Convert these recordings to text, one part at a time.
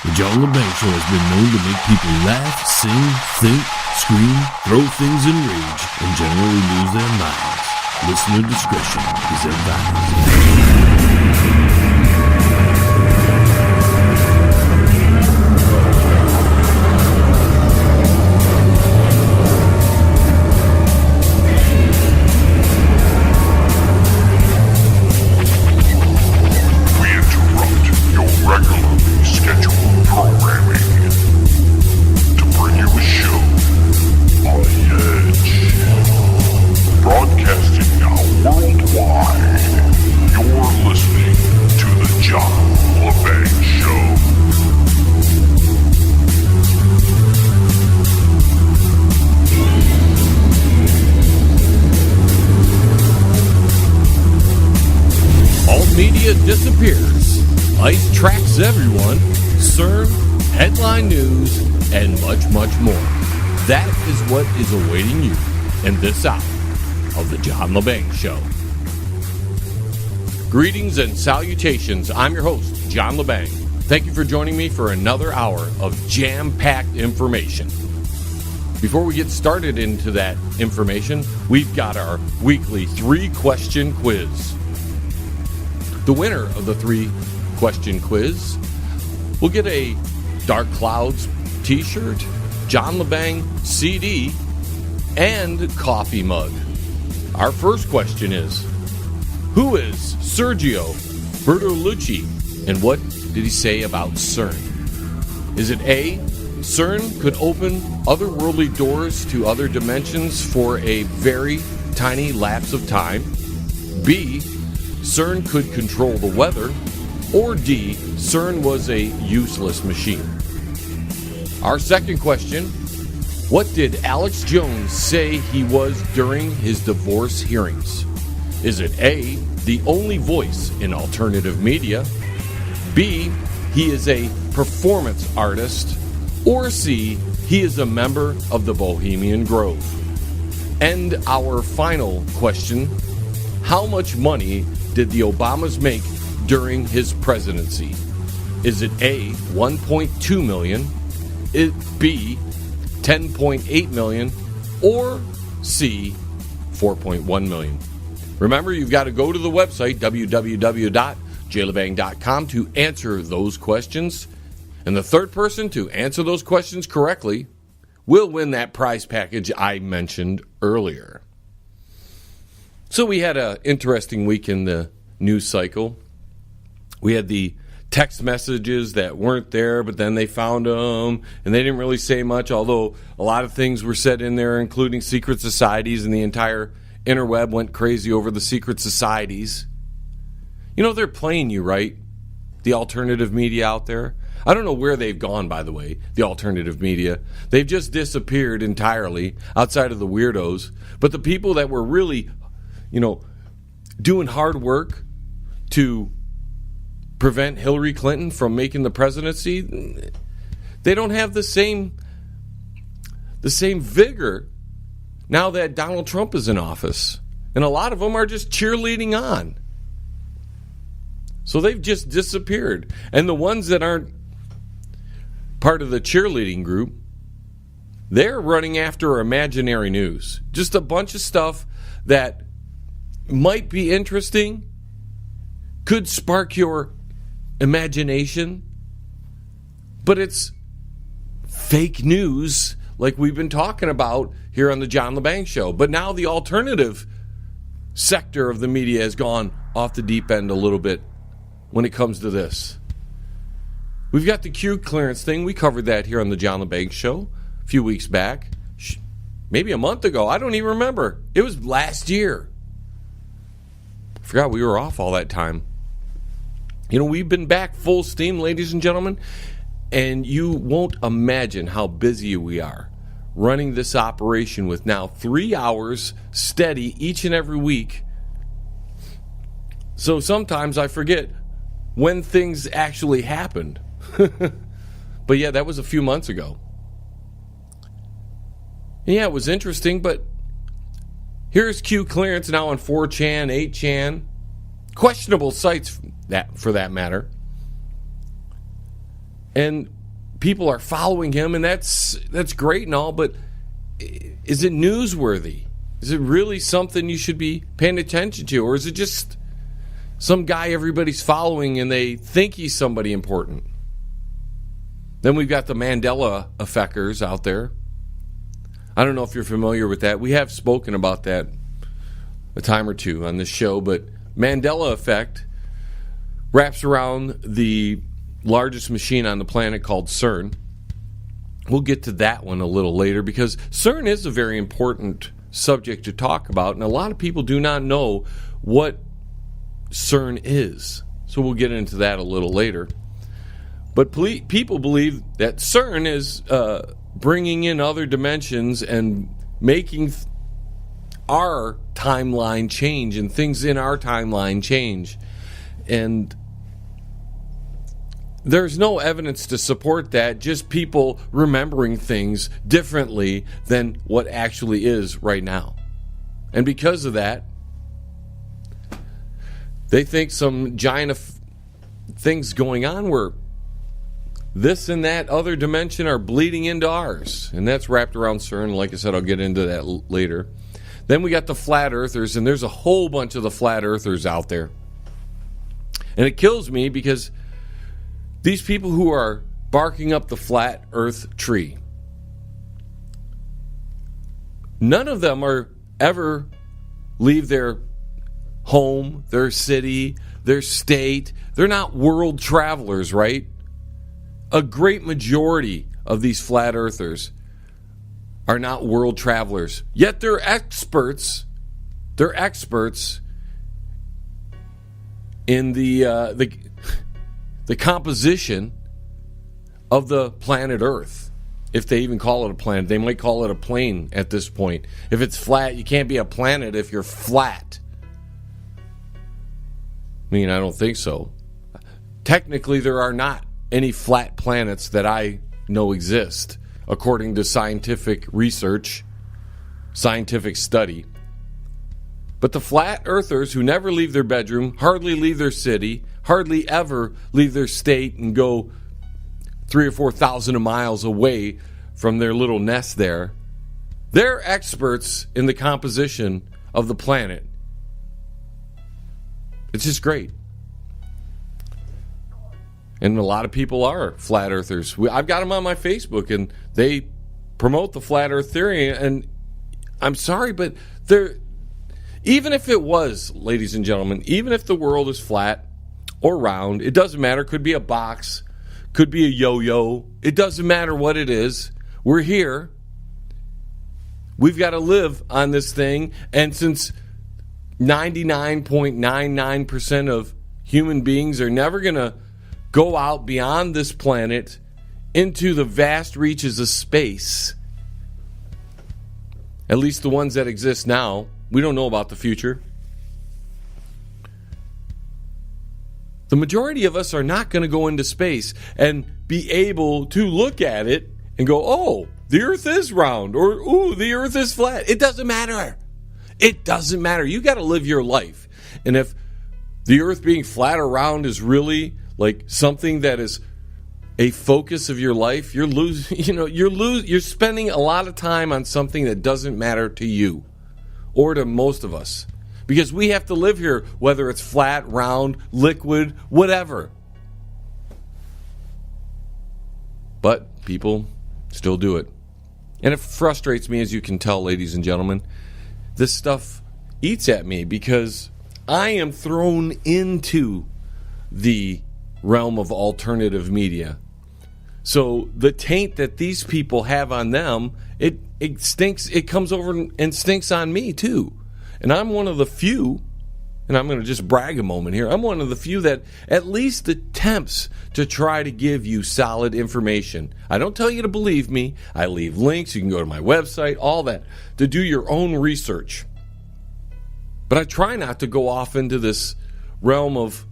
The John LeBang Show has been known to make people laugh, sing, think, scream, throw things in rage, and generally lose their minds. Listener discretion is advised. Disappears. ICE tracks everyone. CERN, Headline News, and much, much more. That is what is awaiting you in this hour of the John LeBang Show. Greetings and salutations. I'm your host, John LeBang. Thank you for joining me for another hour of jam-packed information. Before we get started into that information, we've got our weekly 3-question quiz. The winner of the 3-question quiz will get a Dark Clouds t-shirt, John LeBang CD, and coffee mug. Our first question is, who is Sergio Bertolucci, and what did he say about CERN? Is it A, CERN could open otherworldly doors to other dimensions for a very tiny lapse of time? B, CERN could control the weather, or D, CERN was a useless machine? Our second question, what did Alex Jones say he was during his divorce hearings? Is it A, the only voice in alternative media, B, he is a performance artist, or C, he is a member of the Bohemian Grove? And our final question, how much money did the Obamas make during his presidency? Is it A, $1.2 million, B, $10.8 million, or C, $4.1 million? Remember, you've got to go to the website, www.jlebang.com, to answer those questions. And the third person to answer those questions correctly will win that prize package I mentioned earlier. So we had an interesting week in the news cycle. We had the text messages that weren't there, but then they found them, and they didn't really say much, although a lot of things were said in there, including secret societies, and the entire interweb went crazy over the secret societies. You know, they're playing you, right? The alternative media out there. I don't know where they've gone, by the way, the alternative media. They've just disappeared entirely outside of the weirdos. But the people that were really doing hard work to prevent Hillary Clinton from making the presidency, they don't have the same vigor now that Donald Trump is in office. And a lot of them are just cheerleading on. So they've just disappeared. And the ones that aren't part of the cheerleading group, they're running after imaginary news. Just a bunch of stuff that might be interesting, could spark your imagination, but it's fake news like we've been talking about here on the John LeBang Show. But now the alternative sector of the media has gone off the deep end a little bit when it comes to this. We've got the Q clearance thing. We covered that here on the John LeBang Show a few weeks back, maybe a month ago. I don't even remember. It was last year. I forgot we were off all that time. We've been back full steam, ladies and gentlemen, and you won't imagine how busy we are running this operation with now 3 hours steady each and every week. So sometimes I forget when things actually happened. But yeah, that was a few months ago. Yeah, it was interesting, but here's Q clearance now on 4chan, 8chan, questionable sites for that matter. And people are following him, and that's great and all, but is it newsworthy? Is it really something you should be paying attention to? Or is it just some guy everybody's following and they think he's somebody important? Then we've got the Mandela effectors out there. I don't know if you're familiar with that. We have spoken about that a time or two on this show, but Mandela effect wraps around the largest machine on the planet called CERN. We'll get to that one a little later because CERN is a very important subject to talk about, and a lot of people do not know what CERN is. So we'll get into that a little later. But people believe that CERN is bringing in other dimensions and making our timeline change and things in our timeline change. And there's no evidence to support that, just people remembering things differently than what actually is right now. And because of that, they think some giant things going on where this and that other dimension are bleeding into ours. And that's wrapped around CERN. Like I said, I'll get into that later. Then we got the flat earthers, and there's a whole bunch of the flat earthers out there. And it kills me because these people who are barking up the flat earth tree, none of them are ever leave their home, their city, their state. They're not world travelers, right? A great majority of these flat earthers are not world travelers. Yet they're experts. They're experts in the composition of the planet Earth. If they even call it a planet, they might call it a plane at this point. If it's flat, you can't be a planet if you're flat. I mean, I don't think so. Technically, there are not any flat planets that I know exist, according to scientific research, scientific study. But the flat earthers who never leave their bedroom, hardly leave their city, hardly ever leave their state and go 3,000 or 4,000 miles away from their little nest there, they're experts in the composition of the planet. It's just great. And a lot of people are flat earthers. I've got them on my Facebook, and they promote the flat earth theory. And I'm sorry, but even if it was, ladies and gentlemen, even if the world is flat or round, it doesn't matter. Could be a box, could be a yo-yo. It doesn't matter what it is. We're here. We've got to live on this thing. And since 99.99% of human beings are never going to go out beyond this planet into the vast reaches of space, at least the ones that exist now. We don't know about the future. The majority of us are not going to go into space and be able to look at it and go, oh, the earth is round, or, ooh, the earth is flat. It doesn't matter. It doesn't matter. You got to live your life. And if the earth being flat or round is really like something that is a focus of your life, you're spending a lot of time on something that doesn't matter to you or to most of us, because we have to live here, whether it's flat, round, liquid, whatever. But people still do it, and it frustrates me, as you can tell, ladies and gentlemen. This stuff eats at me because I am thrown into the realm of alternative media. So the taint that these people have on them, it stinks. It comes over and stinks on me too. And I'm one of the few, and I'm going to just brag a moment here, I'm one of the few that at least attempts to try to give you solid information. I don't tell you to believe me. I leave links. You can go to my website, all that, to do your own research. But I try not to go off into this realm of,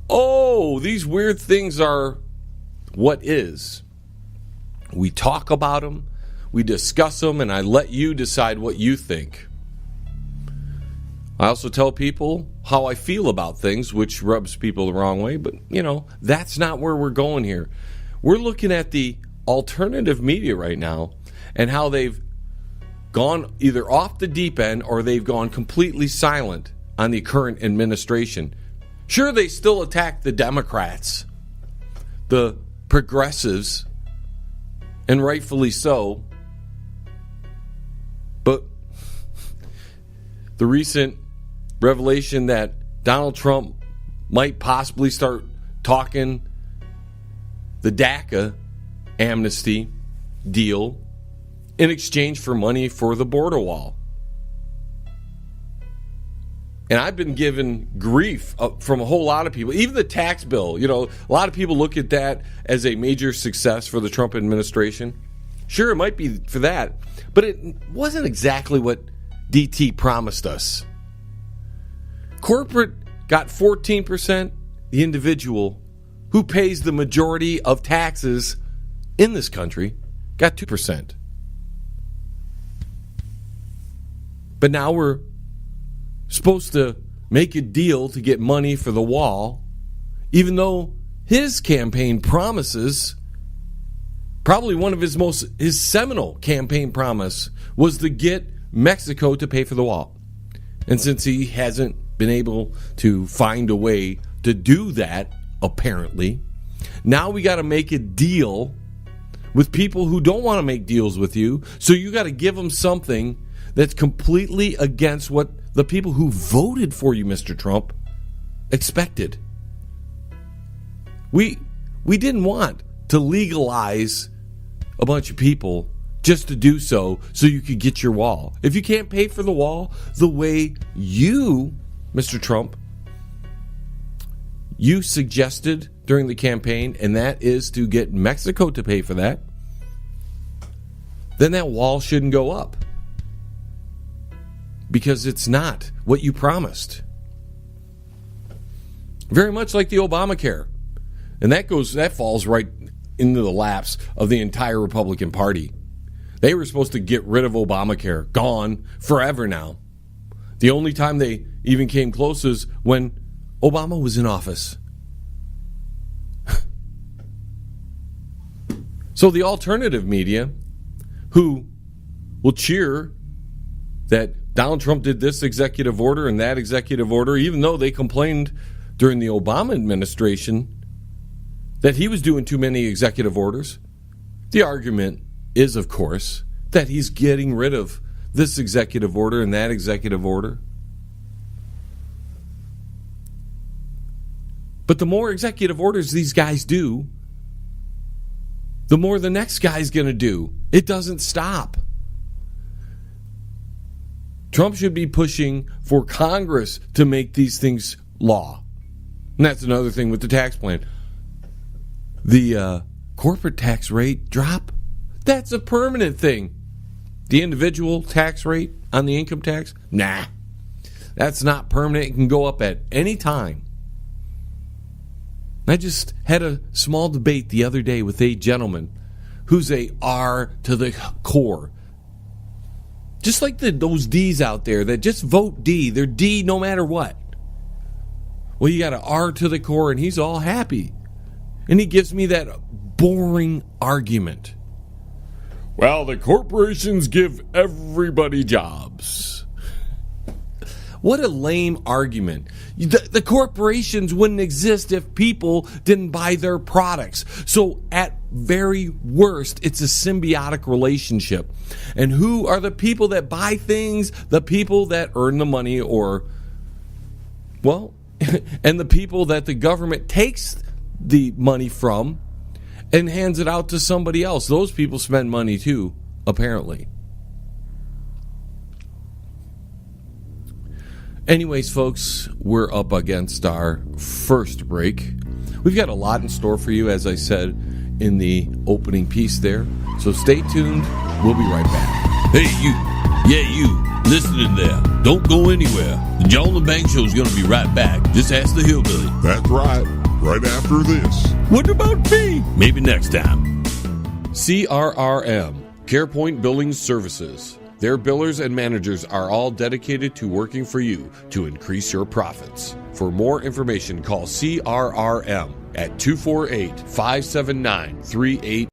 oh, these weird things are what is. We talk about them, we discuss them, and I let you decide what you think. I also tell people how I feel about things, which rubs people the wrong way, but, that's not where we're going here. we're looking at the alternative media right now and how they've gone either off the deep end or they've gone completely silent on the current administration. Sure, they still attack the Democrats, the progressives, and rightfully so. But the recent revelation that Donald Trump might possibly start talking the DACA amnesty deal in exchange for money for the border wall. And I've been given grief from a whole lot of people. Even the tax bill, a lot of people look at that as a major success for the Trump administration. Sure, it might be for that, but it wasn't exactly what DT promised us. Corporate got 14%. The individual who pays the majority of taxes in this country got 2%. But now we're supposed to make a deal to get money for the wall, even though his campaign promises, probably one of his seminal campaign promise was to get Mexico to pay for the wall. And since he hasn't been able to find a way to do that, apparently, now we got to make a deal with people who don't want to make deals with you. So you got to give them something that's completely against what the people who voted for you, Mr. Trump, expected. We didn't want to legalize a bunch of people just to do so you could get your wall. If you can't pay for the wall the way you, Mr. Trump, you suggested during the campaign, and that is to get Mexico to pay for that, then that wall shouldn't go up. Because it's not what you promised. Very much like the Obamacare. And that falls right into the laps of the entire Republican Party. They were supposed to get rid of Obamacare. Gone forever now. The only time they even came close is when Obama was in office. So the alternative media, who will cheer that Donald Trump did this executive order and that executive order, even though they complained during the Obama administration that he was doing too many executive orders. The argument is, of course, that he's getting rid of this executive order and that executive order. But the more executive orders these guys do, the more the next guy's going to do. It doesn't stop. Trump should be pushing for Congress to make these things law. And that's another thing with the tax plan. The corporate tax rate drop, that's a permanent thing. The individual tax rate on the income tax, nah. That's not permanent. It can go up at any time. I just had a small debate the other day with a gentleman who's a R to the core. Just like those D's out there that just vote D. They're D no matter what. Well, you got an R to the core, and he's all happy. And he gives me that boring argument. Well, the corporations give everybody jobs. What a lame argument. The corporations wouldn't exist if people didn't buy their products. So at very worst, it's a symbiotic relationship. And who are the people that buy things? The people that earn the money and the people that the government takes the money from and hands it out to somebody else. Those people spend money too, apparently. Anyways, folks, we're up against our first break. We've got a lot in store for you, as I said in the opening piece there. So stay tuned. We'll be right back. Hey, you. Yeah, you. Listening there. Don't go anywhere. The John LeBang Show is going to be right back. Just ask the hillbilly. That's right. Right after this. What about me? Maybe next time. CRRM, CarePoint Billing Services. Their billers and managers are all dedicated to working for you to increase your profits. For more information, call CRRM at 248-579-38